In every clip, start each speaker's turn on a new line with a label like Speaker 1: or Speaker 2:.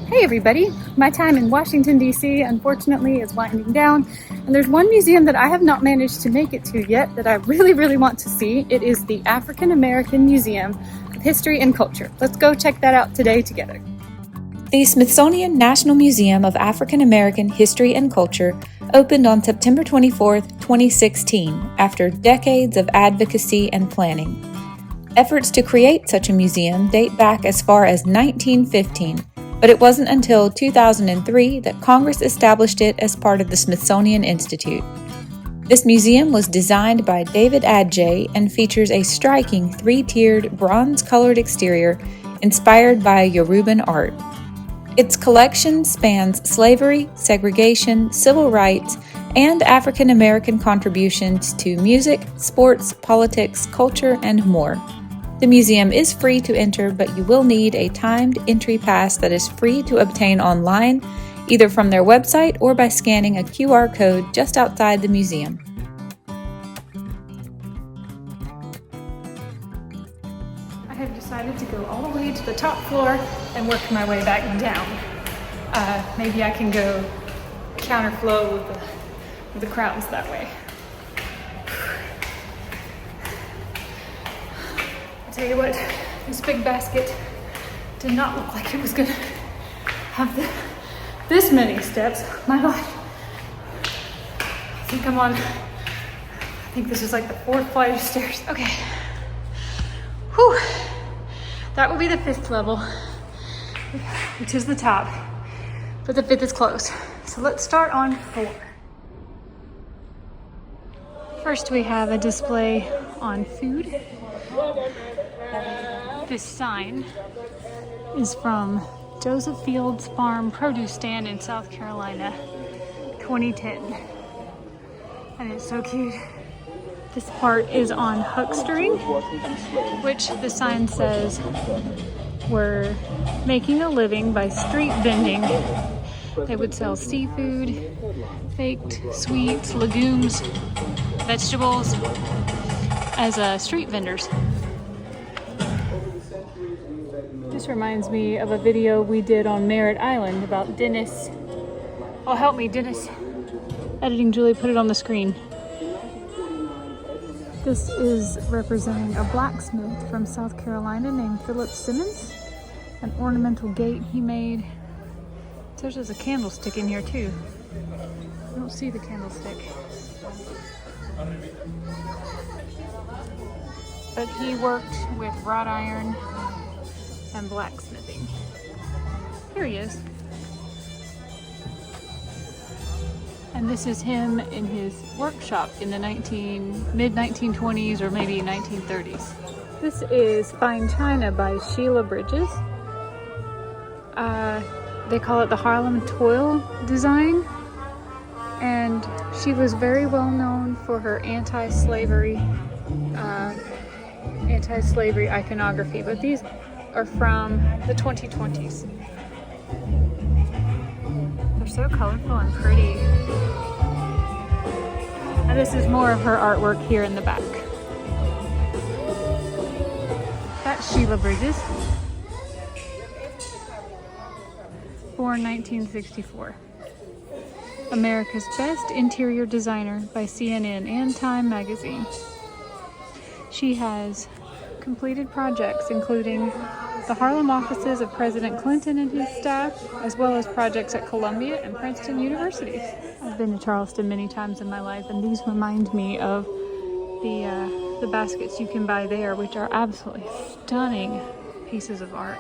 Speaker 1: Hey everybody! My time in Washington, D.C. unfortunately is winding down, and there's one museum that I have not managed to make it to yet that I really want to see. It is the African American Museum of History and Culture. Let's go check that out today together.
Speaker 2: The Smithsonian National Museum of African American History and Culture opened on September 24, 2016, after decades of advocacy and planning. Efforts to create such a museum date back as far as 1915, but it wasn't until 2003 that Congress established it as part of the Smithsonian Institute. This museum was designed by David Adjaye and features a striking three-tiered bronze-colored exterior inspired by Yoruban art. Its collection spans slavery, segregation, civil rights, and African American contributions to music, sports, politics, culture, and more. The museum is free to enter, but you will need a timed entry pass that is free to obtain online, either from their website or by scanning a QR code just outside the museum.
Speaker 1: I have decided to go all the way to the top floor and work my way back down. Maybe I can go counterflow with the crowds that way. I'll tell you what, this big basket did not look like it was gonna have this many steps. My God. I think this is like the 4th flight of stairs. Okay. Whew. That will be the 5th level, which is the top, but the 5th is closed. So let's start on 4. First, we have a display on food. This sign is from Joseph Fields Farm Produce Stand in South Carolina, 2010. And it's so cute. This part is on huckstering, which the sign says we're making a living by street vending. They would sell seafood, baked sweets, legumes, vegetables as street vendors. This reminds me of a video we did on Merritt Island about Dennis. Oh, help me, Dennis. Editing Julie, put it on the screen. This is representing a blacksmith from South Carolina named Philip Simmons. An ornamental gate he made. There's a candlestick in here too. I don't see the candlestick. But he worked with wrought iron and blacksmithing. Here he is. And this is him in his workshop in the mid-1920s or maybe 1930s. This is Fine China by Sheila Bridges. They call it the Harlem Toil design. And she was very well known for her anti-slavery iconography, but these are from the 2020s. They're so colorful and pretty. And this is more of her artwork here in the back. That's Sheila Bridges. Born 1964. America's Best Interior Designer by CNN and Time Magazine. She has completed projects including the Harlem offices of President Clinton and his staff, as well as projects at Columbia and Princeton universities. I've been to Charleston many times in my life, and these remind me of the baskets you can buy there, which are absolutely stunning pieces of art.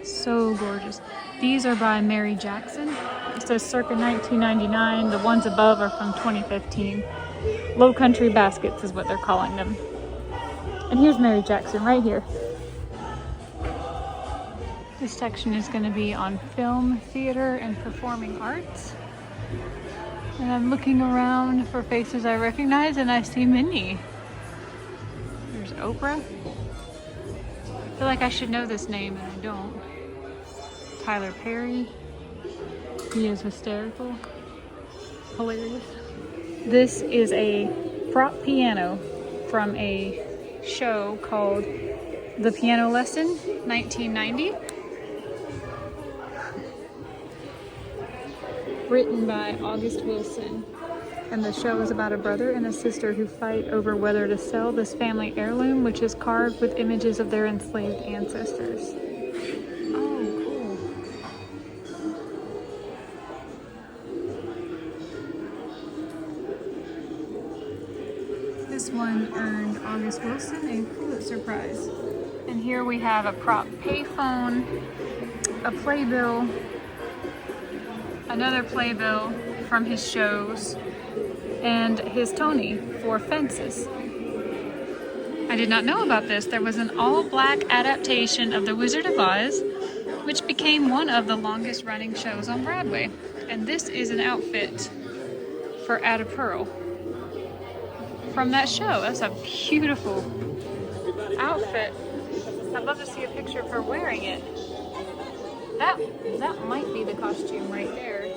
Speaker 1: So gorgeous. These are by Mary Jackson. It says circa 1999. The ones above are from 2015. Low country baskets is what they're calling them. And here's Mary Jackson right here. This section is going to be on film, theater, and performing arts. And I'm looking around for faces I recognize, and I see many. There's Oprah. I feel like I should know this name, and I don't. Tyler Perry. He is hysterical. Hilarious. This is a prop piano from a show called The Piano Lesson, 1990. written by August Wilson. And the show is about a brother and a sister who fight over whether to sell this family heirloom, which is carved with images of their enslaved ancestors. Oh, cool. This one earned August Wilson a Pulitzer Prize. And here we have a prop payphone, a playbill, another playbill from his shows, and his Tony for Fences. I did not know about this. There was an all-black adaptation of The Wizard of Oz, which became one of the longest running shows on Broadway. And this is an outfit for Ada Pearl from that show. That's a beautiful outfit. I'd love to see a picture of her wearing it. That might be the costume right there.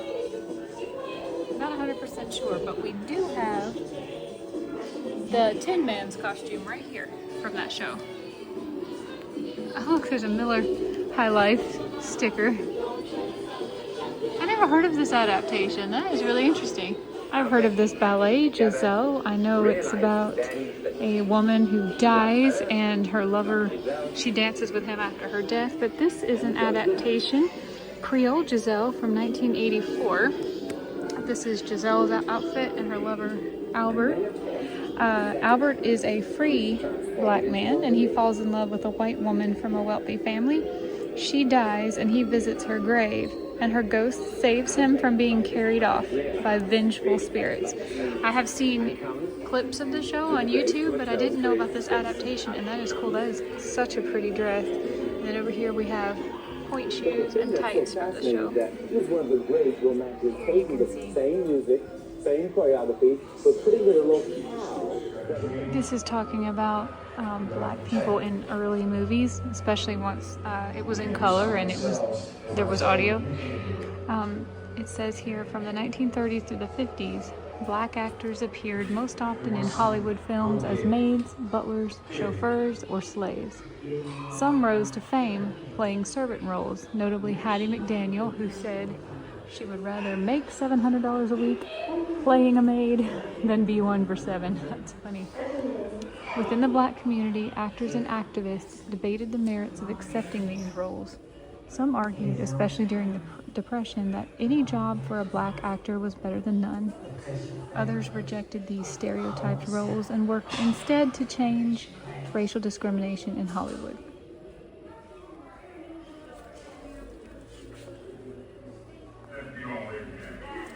Speaker 1: Not 100% sure, but we do have the Tin Man's costume right here from that show. Oh, look, there's a Miller High Life sticker. I never heard of this adaptation. That is really interesting. I've heard of this ballet, Giselle. I know it's about a woman who dies and her lover, she dances with him after her death, but this is an adaptation, Creole Giselle from 1984. This is Giselle's outfit and her lover, Albert. Albert is a free black man and he falls in love with a white woman from a wealthy family. She dies and he visits her grave, and her ghost saves him from being carried off by vengeful spirits. I have seen clips of the show on YouTube, but I didn't know about this adaptation, and that is cool. That is such a pretty dress. And then over here we have point shoes and tights from the show.
Speaker 3: This is one of the great romantic taking the same music, same choreography, but putting it a little.
Speaker 1: This is talking about black people in early movies, especially once it was in color and there was audio. It says here from the 1930s through the 50s, black actors appeared most often in Hollywood films as maids, butlers, chauffeurs, or slaves. Some rose to fame playing servant roles, notably Hattie McDaniel, who said she would rather make $700 a week playing a maid than be one for $7. That's funny. Within the black community, actors and activists debated the merits of accepting these roles. Some argued, especially during the Depression, that any job for a black actor was better than none. Others rejected these stereotyped roles and worked instead to change racial discrimination in Hollywood.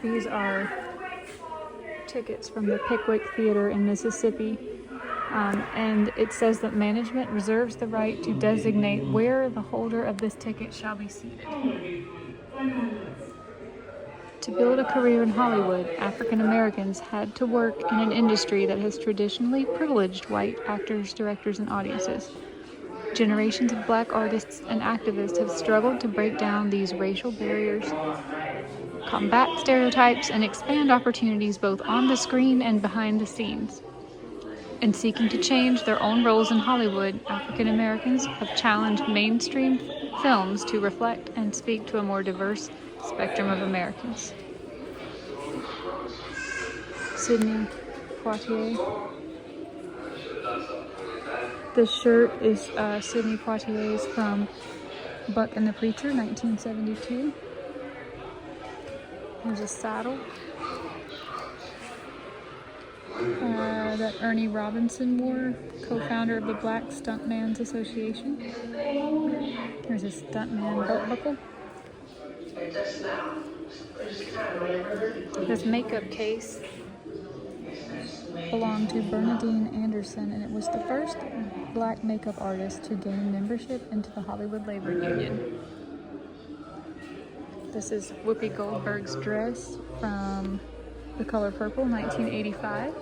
Speaker 1: These are tickets from the Pickwick Theater in Mississippi. And it says that management reserves the right to designate where the holder of this ticket shall be seated. To build a career in Hollywood, African Americans had to work in an industry that has traditionally privileged white actors, directors, and audiences. Generations of black artists and activists have struggled to break down these racial barriers, combat stereotypes, and expand opportunities both on the screen and behind the scenes. In seeking to change their own roles in Hollywood, African Americans have challenged mainstream films to reflect and speak to a more diverse spectrum of Americans. Sidney Poitier. This shirt is Sidney Poitier's from Buck and the Preacher, 1972. Here's a saddle that Ernie Robinson wore, co-founder of the Black Stuntman's Association. Here's a stuntman belt buckle. This makeup case belonged to Bernadine Anderson, and it was the first black makeup artist to gain membership into the Hollywood Labor Union. This is Whoopi Goldberg's dress from The Color Purple, 1985.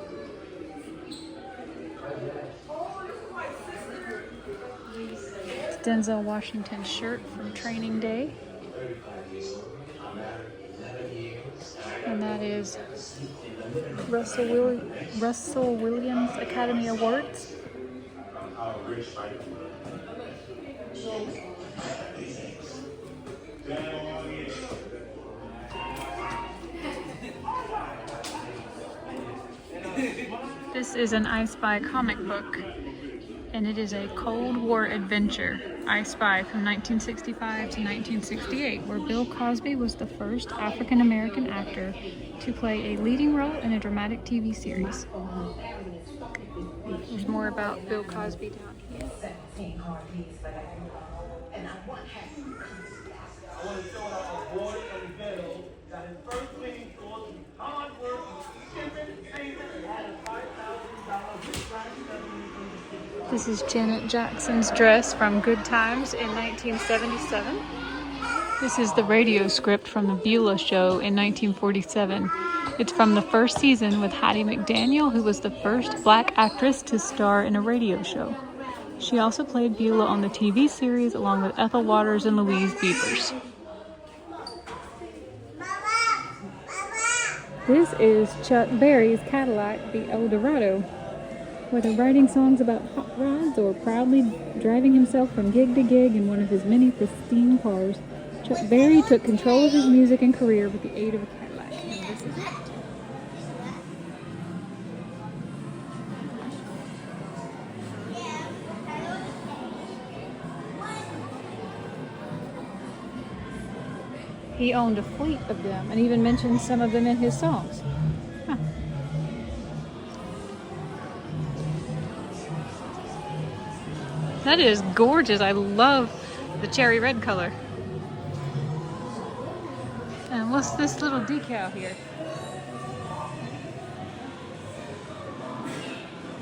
Speaker 1: It's Denzel Washington's shirt from Training Day. And that is Russell Williams Academy Awards. This is an I Spy comic book, and it is a Cold War adventure, I Spy, from 1965 to 1968, where Bill Cosby was the first African-American actor to play a leading role in a dramatic TV series. There's more about Bill Cosby down here. This is Janet Jackson's dress from Good Times in 1977. This is the radio script from The Beulah Show in 1947. It's from the first season with Hattie McDaniel, who was the first black actress to star in a radio show. She also played Beulah on the TV series along with Ethel Waters and Louise Beavers. This is Chuck Berry's Cadillac, the Eldorado. Whether writing songs about hot rods or proudly driving himself from gig to gig in one of his many pristine cars, Chuck Berry took control of his music and career with the aid of a Cadillac. And this is it. He owned a fleet of them and even mentioned some of them in his songs. Huh. That is gorgeous. I love the cherry red color. And what's this little decal here?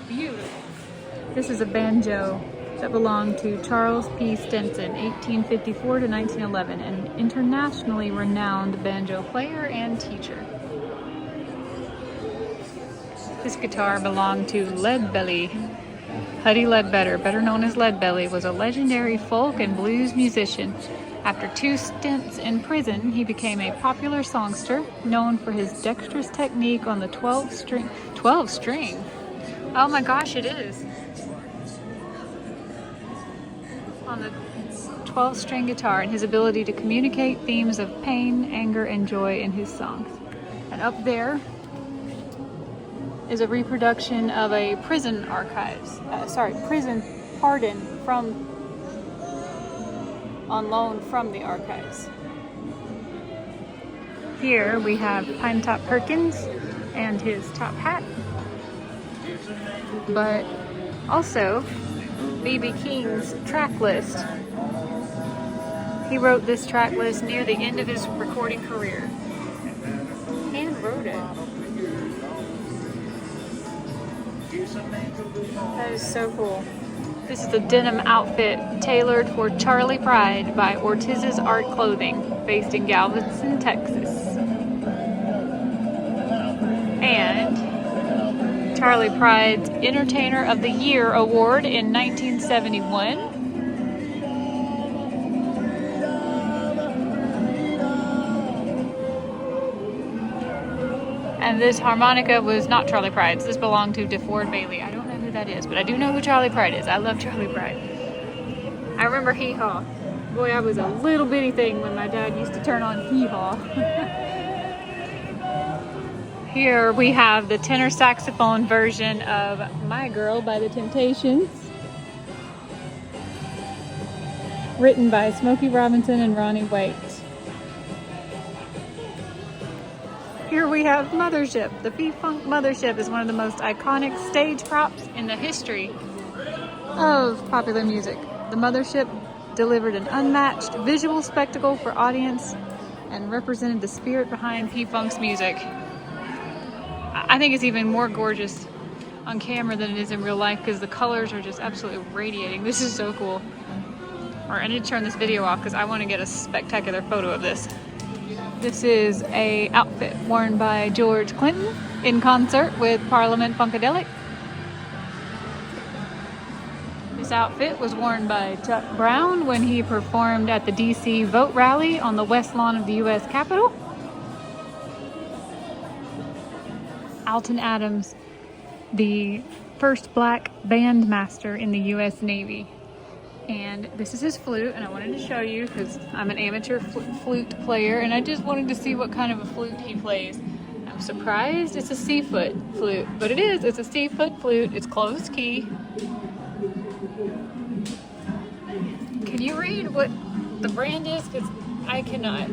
Speaker 1: Beautiful. This is a banjo that belonged to Charles P. Stinson, 1854 to 1911, an internationally renowned banjo player and teacher. This guitar belonged to Leadbelly. Huddie Ledbetter, better known as Leadbelly, was a legendary folk and blues musician. After 2 stints in prison, he became a popular songster, known for his dexterous technique on the 12-string. 12-string? Oh my gosh, it is. On the 12-string guitar, and his ability to communicate themes of pain, anger, and joy in his songs. And up there is a reproduction of a prison archives, prison pardon from on loan from the archives. Here we have Pinetop Perkins and his top hat, but also B.B. King's track list. He wrote this track list near the end of his recording career. Hand wrote it. That is so cool. This is a denim outfit tailored for Charlie Pride by Ortiz's Art Clothing, based in Galveston, Texas. And Charlie Pride's Entertainer of the Year Award in 1971. And this harmonica was not Charlie Pride's. This belonged to DeFord Bailey. I don't know who that is, but I do know who Charlie Pride is. I love Charlie Pride. I remember Hee Haw. Boy, I was a little bitty thing when my dad used to turn on Hee Haw. Here we have the tenor saxophone version of My Girl by The Temptations, written by Smokey Robinson and Ronnie White. Here we have Mothership. The P-Funk Mothership is one of the most iconic stage props in the history of popular music. The Mothership delivered an unmatched visual spectacle for audience and represented the spirit behind P-Funk's music. I think it's even more gorgeous on camera than it is in real life because the colors are just absolutely radiating. This is so cool. Alright, I need to turn this video off because I want to get a spectacular photo of this. This is a outfit worn by George Clinton in concert with Parliament Funkadelic. This outfit was worn by Chuck Brown when he performed at the DC vote rally on the west lawn of the U.S. Capitol. Alton Adams, the first black bandmaster in the U.S. Navy. And this is his flute, and I wanted to show you because I'm an amateur flute player, and I just wanted to see what kind of a flute he plays. I'm surprised it's a C-foot flute, but it is. It's a C-foot flute. It's closed key. Can you read what the brand is? Because I cannot.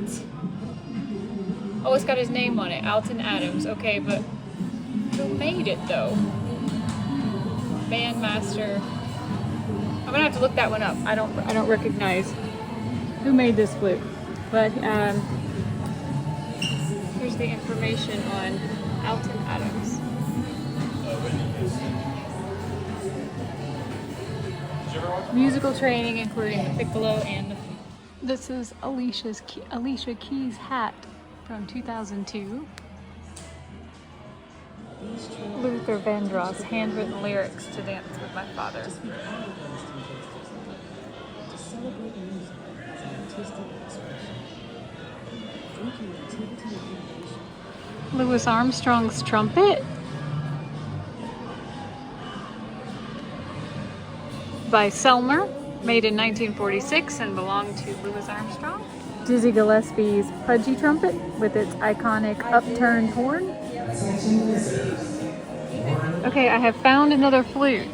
Speaker 1: Oh, it's got his name on it, Alton Adams. Okay, but who made it though? Bandmaster. I'm gonna have to look that one up. I don't recognize who made this flute. But here's the information on Alton Adams. Musical training, including the piccolo and the flute. This is Alicia Keys' hat from 2002. Luther Vandross handwritten lyrics to Dance with My Father. Louis Armstrong's trumpet by Selmer, made in 1946 and belonged to Louis Armstrong. Dizzy Gillespie's Pudgy trumpet with its iconic upturned horn. Okay, I have found another flute,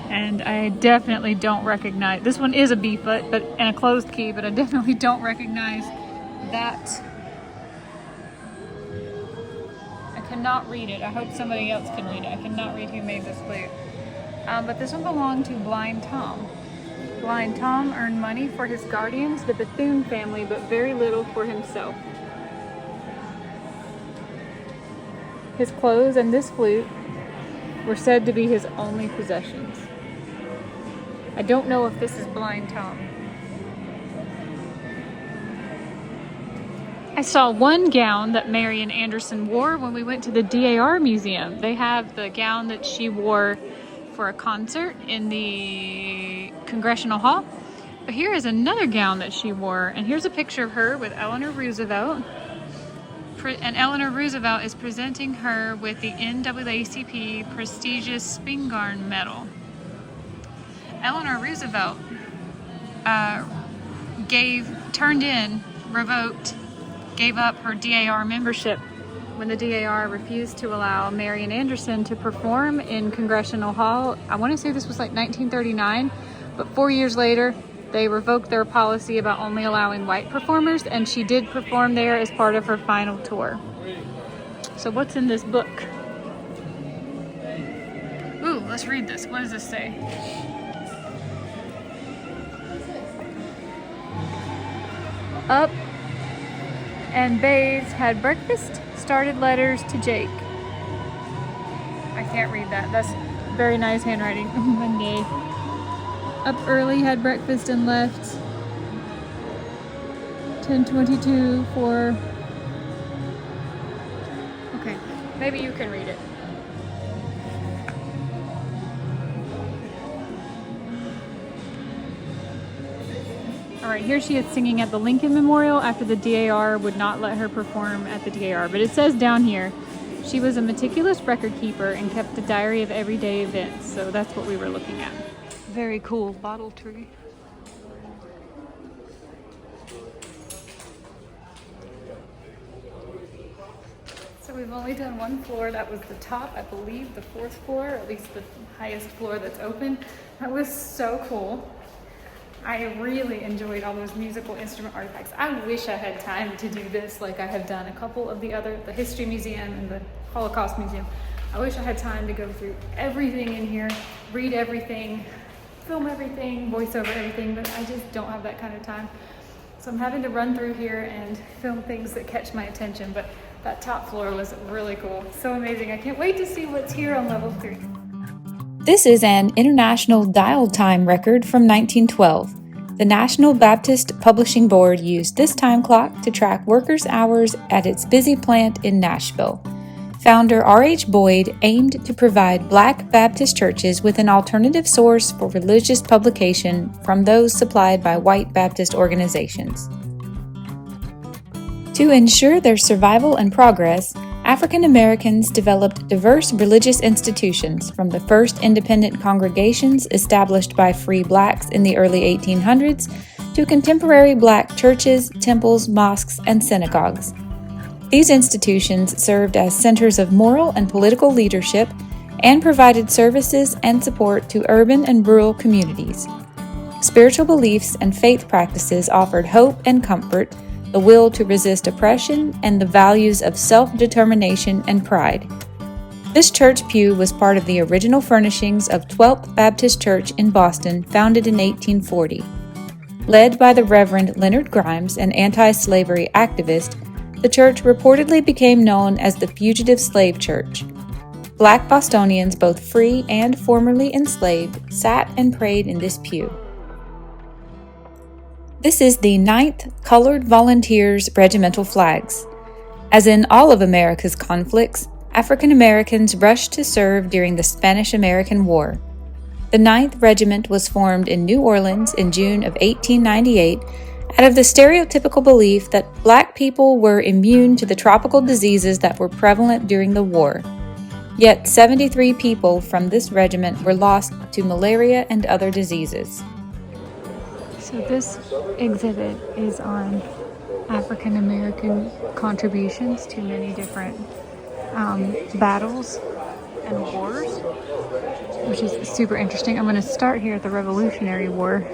Speaker 1: and I definitely don't recognize, this one is a B-foot and a closed key, but I definitely don't recognize that. I cannot read it. I hope somebody else can read it. I cannot read who made this flute. But this one belonged to Blind Tom. Blind Tom earned money for his guardians, the Bethune family, but very little for himself. His clothes and this flute were said to be his only possessions. I don't know if this is Blind Tom. I saw one gown that Marian Anderson wore when we went to the DAR museum. They have the gown that she wore for a concert in the Congressional Hall. But here is another gown that she wore, and here's a picture of her with Eleanor Roosevelt. And Eleanor Roosevelt is presenting her with the NAACP prestigious Spingarn Medal. Eleanor Roosevelt gave up her DAR membership when the DAR refused to allow Marian Anderson to perform in Congressional Hall. I want to say this was like 1939, but 4 years later, they revoked their policy about only allowing white performers, and she did perform there as part of her final tour. So what's in this book? Ooh, let's read this. What does this say? Up and bathed, had breakfast, started letters to Jake. I can't read that. That's very nice handwriting. Monday. Up early, had breakfast and left. 10:22 for... Okay, maybe you can read it. All right, here she is singing at the Lincoln Memorial after the DAR would not let her perform at the DAR. But it says down here, she was a meticulous record keeper and kept a diary of everyday events. So that's what we were looking at. Very cool bottle tree. So we've only done one floor. That was the top, I believe, the fourth floor, or at least the highest floor that's open. That was so cool. I really enjoyed all those musical instrument artifacts. I wish I had time to do this like I have done a couple of the History Museum and the Holocaust Museum. I wish I had time to go through everything in here, read everything, film everything, voice over everything, but I just don't have that kind of time. So I'm having to run through here and film things that catch my attention, but that top floor was really cool. So amazing. I can't wait to see what's here on level 3.
Speaker 2: This is an international dial time record from 1912. The National Baptist Publishing Board used this time clock to track workers' hours at its busy plant in Nashville. Founder R.H. Boyd aimed to provide Black Baptist churches with an alternative source for religious publication from those supplied by white Baptist organizations. To ensure their survival and progress, African Americans developed diverse religious institutions, from the first independent congregations established by free blacks in the early 1800s to contemporary black churches, temples, mosques, and synagogues. These institutions served as centers of moral and political leadership and provided services and support to urban and rural communities. Spiritual beliefs and faith practices offered hope and comfort, the will to resist oppression, and the values of self-determination and pride. This church pew was part of the original furnishings of 12th Baptist Church in Boston, founded in 1840. Led by the Reverend Leonard Grimes, an anti-slavery activist, the church reportedly became known as the Fugitive Slave Church. Black Bostonians, both free and formerly enslaved, sat and prayed in this pew. This is the 9th Colored Volunteers Regimental Flags. As in all of America's conflicts, African Americans rushed to serve during the Spanish-American War. The 9th Regiment was formed in New Orleans in June of 1898 out of the stereotypical belief that Black people were immune to the tropical diseases that were prevalent during the war. Yet 73 people from this regiment were lost to malaria and other diseases.
Speaker 1: So this exhibit is on African American contributions to many different battles and wars, which is super interesting. I'm going to start here at the Revolutionary War.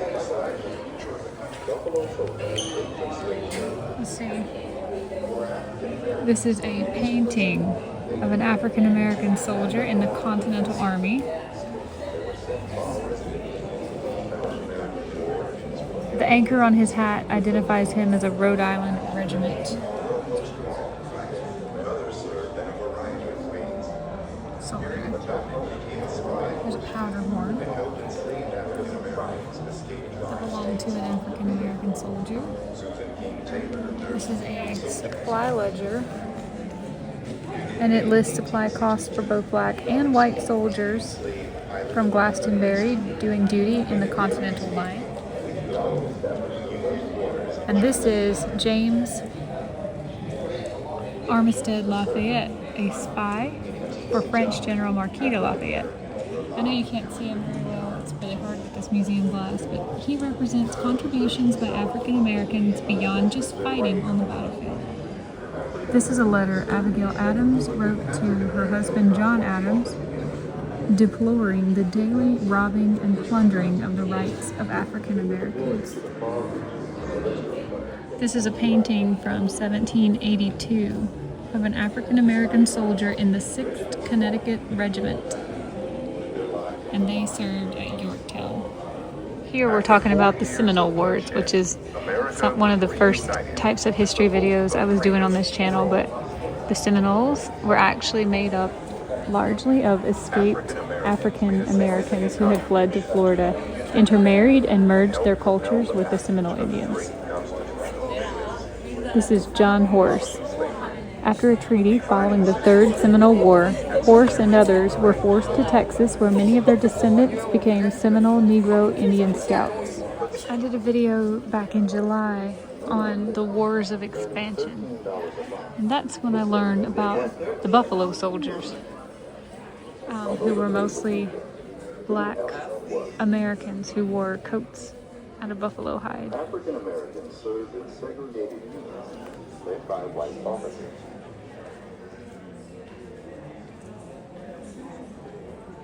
Speaker 1: Let's see. This is a painting of an African American soldier in the Continental Army. The anchor on his hat identifies him as a Rhode Island regiment. Soldier. There's a powder horn that belonged to an African American soldier. This is a supply ledger, and it lists supply costs for both black and white soldiers from Glastonbury doing duty in the Continental Line. And this is James Armistead Lafayette, a spy for French General Marquis de Lafayette. I know you can't see him very well, it's really hard with this museum glass, but he represents contributions by African Americans beyond just fighting on the battlefield. This is a letter Abigail Adams wrote to her husband John Adams, deploring the daily robbing and plundering of the rights of African Americans. This is a painting from 1782 of an African American soldier in the 6th Connecticut Regiment, and they served at Yorktown. Here we're talking about the Seminole Wars, which is one of the first types of history videos I was doing on this channel, but the Seminoles were actually made up largely of escaped African Americans who had fled to Florida, intermarried, and merged their cultures with the Seminole Indians. This is John Horse. After a treaty following the Third Seminole War, Horse and others were forced to Texas, where many of their descendants became Seminole Negro Indian Scouts. I did a video back in July on the Wars of Expansion, and that's when I learned about the Buffalo Soldiers, who were mostly black Americans who wore coats out of buffalo hide.
Speaker 3: African Americans served in segregated units led by white officers.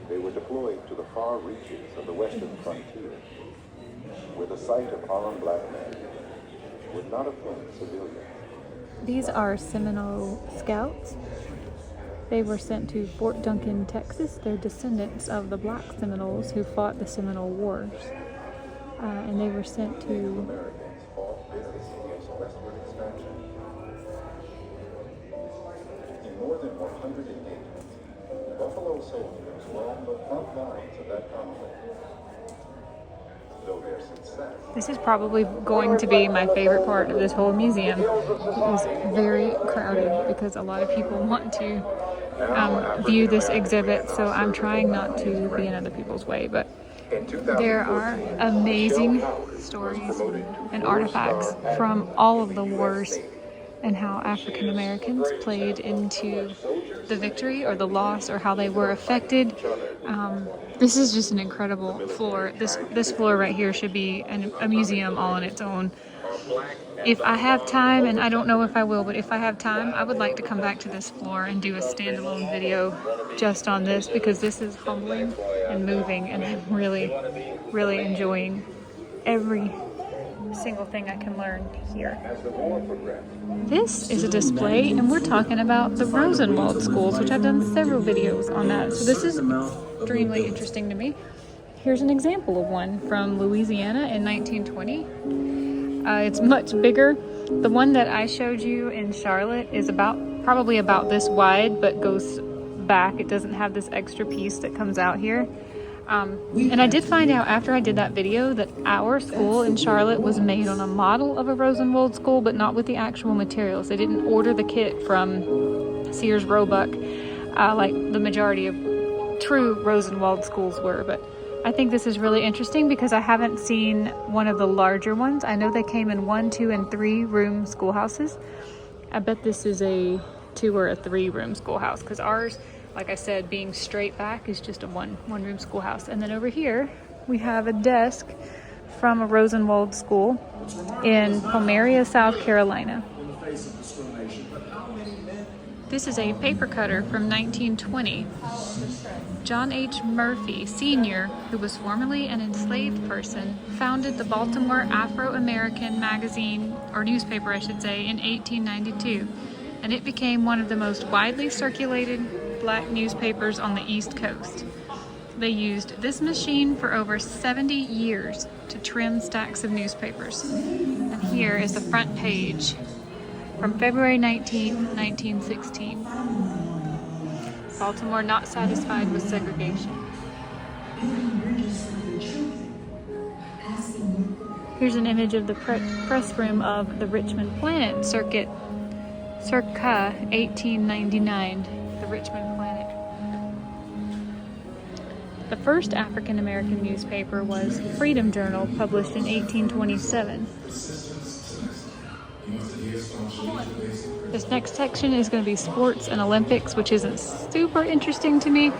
Speaker 3: They were deployed to the far reaches of the western frontier, where the sight of armed black men would not offend civilians.
Speaker 1: These are Seminole Scouts. They were sent to Fort Duncan, Texas. They're descendants of the Black Seminoles who fought the Seminole Wars. And they were sent to
Speaker 3: Americans fought against westward expansion. In more than 100 engagements, Buffalo soldiers were on the front lines of that conflict. Though their success.
Speaker 1: This is probably going to be my favorite part of this whole museum. It is very crowded because a lot of people want to view this exhibit, so I'm trying not to be in other people's way, but there are amazing stories and artifacts from all of the wars and how African Americans played into the victory or the loss or how they were affected. This is just an incredible floor. This floor right here should be a museum all on its own. if I have time, and I don't know if I will, but if I have time, I would like to come back to this floor and do a standalone video just on this, because this is humbling and moving, and I'm really, really enjoying every single thing I can learn here. This is a display, and we're talking about the Rosenwald schools, which I've done several videos on that. So this is extremely interesting to me. Here's an example of one from Louisiana in 1920. It's much bigger. The one that I showed you in Charlotte is probably about this wide, but goes back. It doesn't have this extra piece that comes out here. And I did find out after I did that video that our school in Charlotte was made on a model of a Rosenwald school, but not with the actual materials. They didn't order the kit from Sears Roebuck like the majority of true Rosenwald schools were. But I think this is really interesting because I haven't seen one of the larger ones. I know they came in 1, 2, and 3 room schoolhouses. I bet this is a 2 or a 3 room schoolhouse, because ours, like I said, being straight back, is just a one room schoolhouse. And then over here we have a desk from a Rosenwald school in Palmyra, South Carolina. This is a paper cutter from 1920. John H. Murphy, Sr., who was formerly an enslaved person, founded the Baltimore Afro-American magazine, or newspaper I should say, in 1892, and it became one of the most widely circulated black newspapers on the East Coast. They used this machine for over 70 years to trim stacks of newspapers. And here is the front page from February 19, 1916. Baltimore not satisfied with segregation. Here's an image of the press room of the Richmond Planet circa 1899, the Richmond Planet. The first African American newspaper was Freedom Journal, published in 1827. This next section is going to be sports and Olympics, which isn't super interesting to me,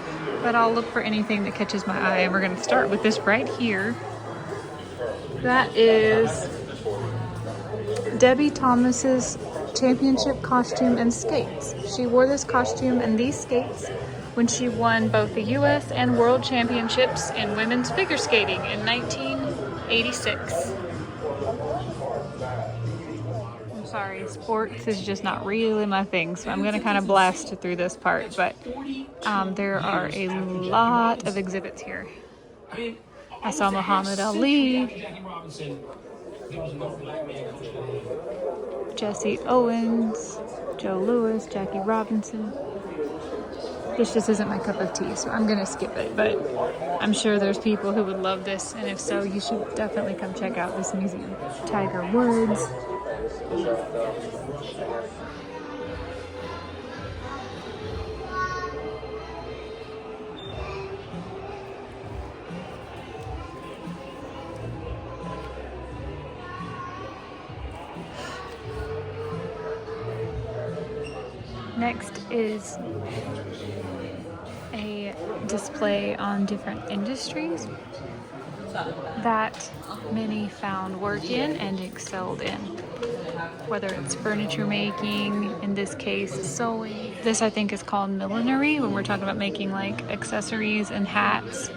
Speaker 1: but I'll look for anything that catches my eye. And we're going to start with this right here. That is Debbie Thomas's championship costume and skates. She wore this costume and these skates when she won both the U.S. and World Championships in women's figure skating in 1986. Sorry, sports is just not really my thing, so I'm going to kind of blast through this part, but there are a lot of exhibits here. I saw Muhammad Ali, Jesse Owens, Joe Louis, Jackie Robinson. This just isn't my cup of tea, so I'm going to skip it, but I'm sure there's people who would love this, and if so, you should definitely come check out this museum. Tiger Woods. Next is a display on different industries that many found work in and excelled in. Whether it's furniture making, in this case sewing. This I think is called millinery when we're talking about making like accessories and hats.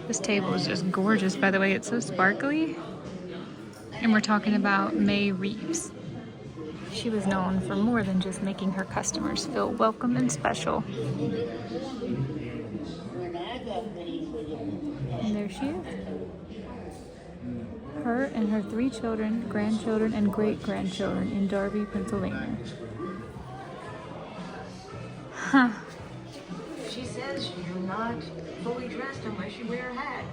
Speaker 1: This table is just gorgeous, by the way, it's so sparkly. And we're talking about May Reeves. She was known for more than just making her customers feel welcome and special. And there she is. Her and her 3 children, grandchildren, and great-grandchildren in Darby, Pennsylvania. Huh.
Speaker 4: She says you're not fully dressed unless you wear a hat.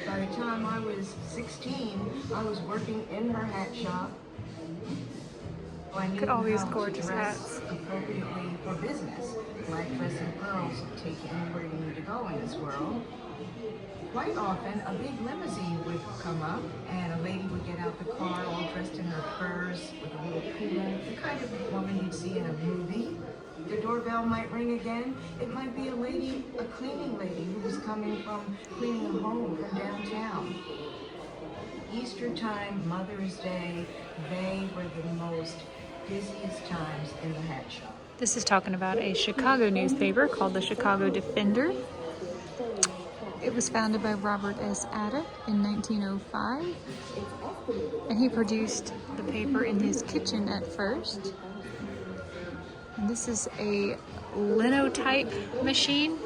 Speaker 4: By the time I was 16, I was working in her hat shop.
Speaker 1: Look at all these gorgeous hats.
Speaker 4: Appropriately for business, like dressing pearls take you anywhere you need to go in this world. Quite often, a big limousine would come up, and a lady would get out the car all dressed in her furs with a little poodle, the kind of woman you'd see in a movie. The doorbell might ring again. It might be a cleaning lady who was coming from cleaning a home from downtown. Easter time, Mother's Day, they were the most busiest times in the hat shop.
Speaker 1: This is talking about a Chicago newspaper called the Chicago Defender. It was founded by Robert S. Adder in 1905, and he produced the paper in his kitchen at first. And this is a linotype machine.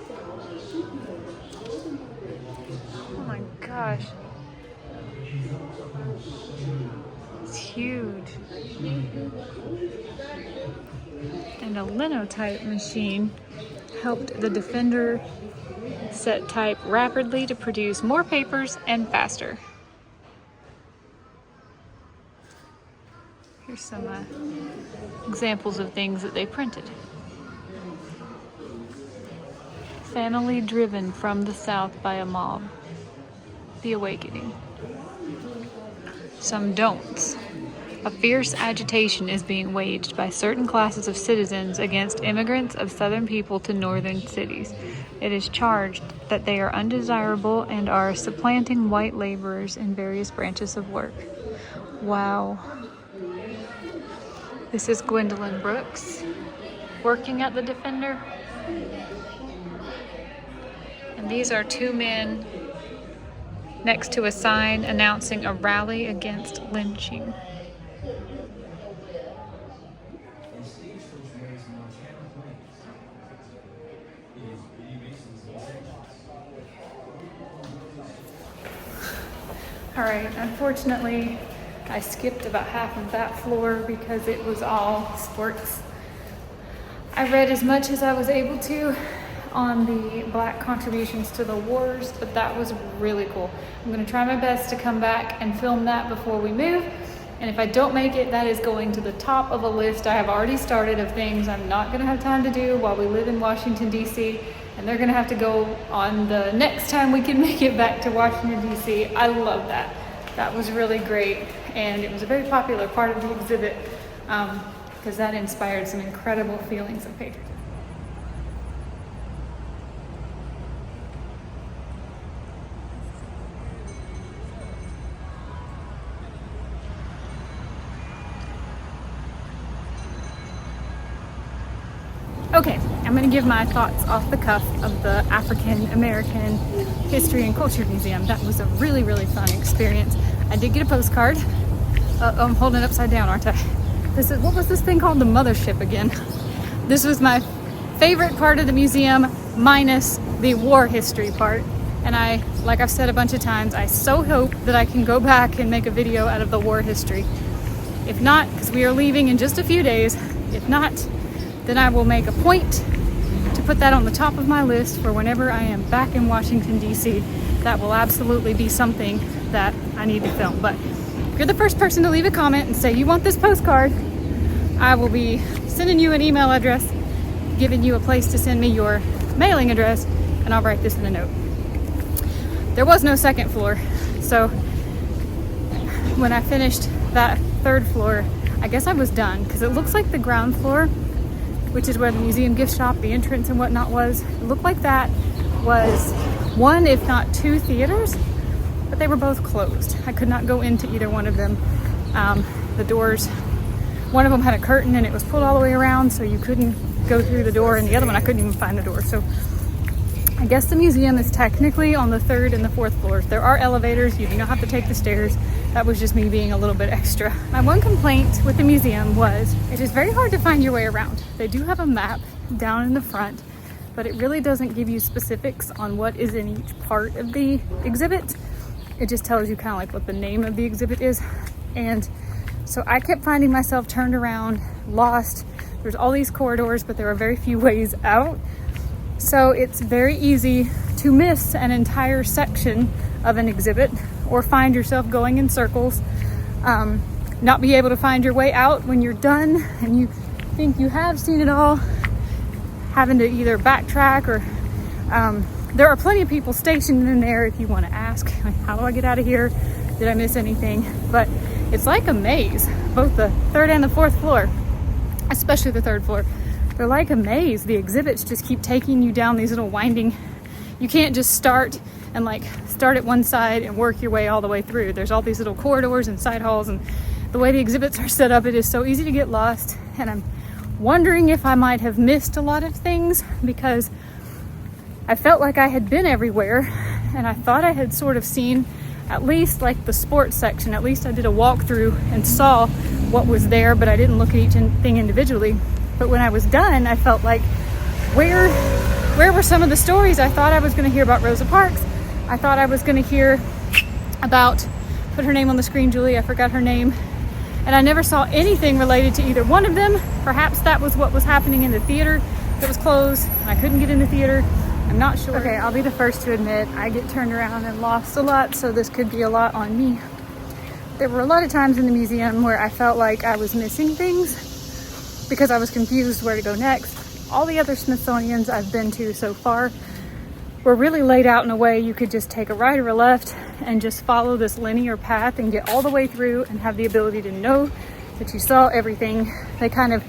Speaker 1: Oh my gosh. It's huge. And a linotype machine helped the Defender set type rapidly to produce more papers and faster. Here's some examples of things that they printed. Family driven from the South by a mob. The Awakening. Some don'ts. A fierce agitation is being waged by certain classes of citizens against immigrants of Southern people to northern cities. It is charged that they are undesirable and are supplanting white laborers in various branches of work. Wow. This is Gwendolyn Brooks working at the Defender. And these are two men next to a sign announcing a rally against lynching. All right, unfortunately, I skipped about half of that floor because it was all sports. I read as much as I was able to on the Black contributions to the wars, but that was really cool. I'm gonna try my best to come back and film that before we move. And if I don't make it, that is going to the top of a list I have already started of things I'm not gonna have time to do while we live in Washington, D.C. And they're gonna have to go on the next time we can make it back to Washington, D.C. I love that. That was really great. And it was a very popular part of the exhibit because that inspired some incredible feelings of patriotism. Okay, I'm going to give my thoughts off the cuff of the African American History and Culture Museum. That was a really, really fun experience. I did get a postcard. I'm holding it upside down, aren't I? This is, what was this thing called? The mothership again. This was my favorite part of the museum, minus the war history part. And I, like I've said a bunch of times, I so hope that I can go back and make a video out of the war history. If not, because we are leaving in just a few days, if not, then I will make a point to put that on the top of my list for whenever I am back in Washington, D.C. That will absolutely be something that I need to film. But if you're the first person to leave a comment and say you want this postcard, I will be sending you an email address, giving you a place to send me your mailing address, and I'll write this in a note. There was no second floor, so when I finished that third floor, I guess I was done, because it looks like the ground floor, which is where the museum gift shop, the entrance and whatnot was, it looked like that was one, if not two theaters, but they were both closed. I could not go into either one of them. The doors, one of them had a curtain and it was pulled all the way around, so you couldn't go through the door, and the other one I couldn't even find the door. So I guess the museum is technically on the third and the fourth floors. There are elevators, you do not have to take the stairs. That was just me being a little bit extra. My one complaint with the museum was it is very hard to find your way around. They do have a map down in the front, but it really doesn't give you specifics on what is in each part of the exhibit. It just tells you kind of like what the name of the exhibit is. And so I kept finding myself turned around, lost. There's all these corridors, but there are very few ways out. So it's very easy to miss an entire section of an exhibit or find yourself going in circles, not be able to find your way out when you're done and you think you have seen it all, having to either backtrack or there are plenty of people stationed in there if you want to ask, like, how do I get out of here? Did I miss anything? But it's like a maze, both the third and the fourth floor, especially the third floor. They're like a maze. The exhibits just keep taking you down these little winding. You can't just start and like start at one side and work your way all the way through. There's all these little corridors and side halls, and the way the exhibits are set up, it is so easy to get lost. And I'm wondering if I might have missed a lot of things, because I felt like I had been everywhere, and I thought I had sort of seen at least like the sports section. At least I did a walkthrough and saw what was there, but I didn't look at each thing individually. But when I was done, I felt like, where were some of the stories? I thought I was going to hear about Rosa Parks. I thought I was going to hear about, put her name on the screen, Julie, I forgot her name. And I never saw anything related to either one of them. Perhaps that was what was happening in the theater that was closed, and I couldn't get in the theater. I'm not sure. Okay, I'll be the first to admit I get turned around and lost a lot, so this could be a lot on me. There were a lot of times in the museum where I felt like I was missing things because I was confused where to go next. All the other Smithsonian's I've been to so far were really laid out in a way you could just take a right or a left and just follow this linear path and get all the way through and have the ability to know that you saw everything they kind of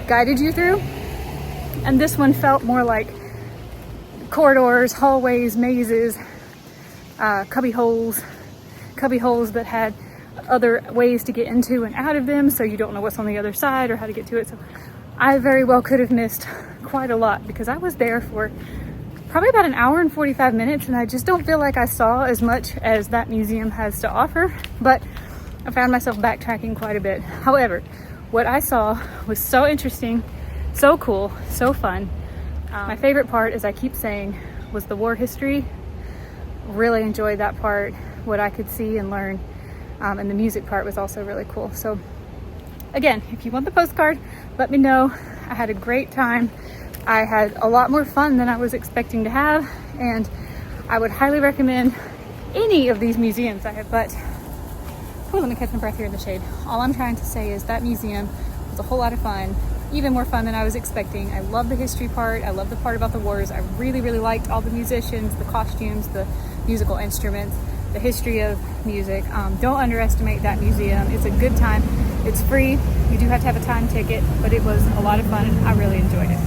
Speaker 1: guided you through. And this one felt more like corridors, hallways, mazes, cubby holes that had other ways to get into and out of them, so you don't know what's on the other side or how to get to it. So I very well could have missed quite a lot, because I was there for probably about an hour and 45 minutes, and I just don't feel like I saw as much as that museum has to offer. But I found myself backtracking quite a bit. However, what I saw was so interesting, so cool, so fun. My favorite part, as I keep saying, was the war history. Really enjoyed that part, what I could see and learn. And the music part was also really cool. So again, if you want the postcard, let me know. I had a great time. I had a lot more fun than I was expecting to have, and I would highly recommend any of these museums I have. But let me catch my breath here in the shade. All I'm trying to say is that museum was a whole lot of fun, even more fun than I was expecting. I love the history part. I love the part about the wars. I really, really liked all the musicians, the costumes, the musical instruments, the history of music. Don't underestimate that museum. It's a good time. It's free. You do have to have a time ticket, but it was a lot of fun, and I really enjoyed it.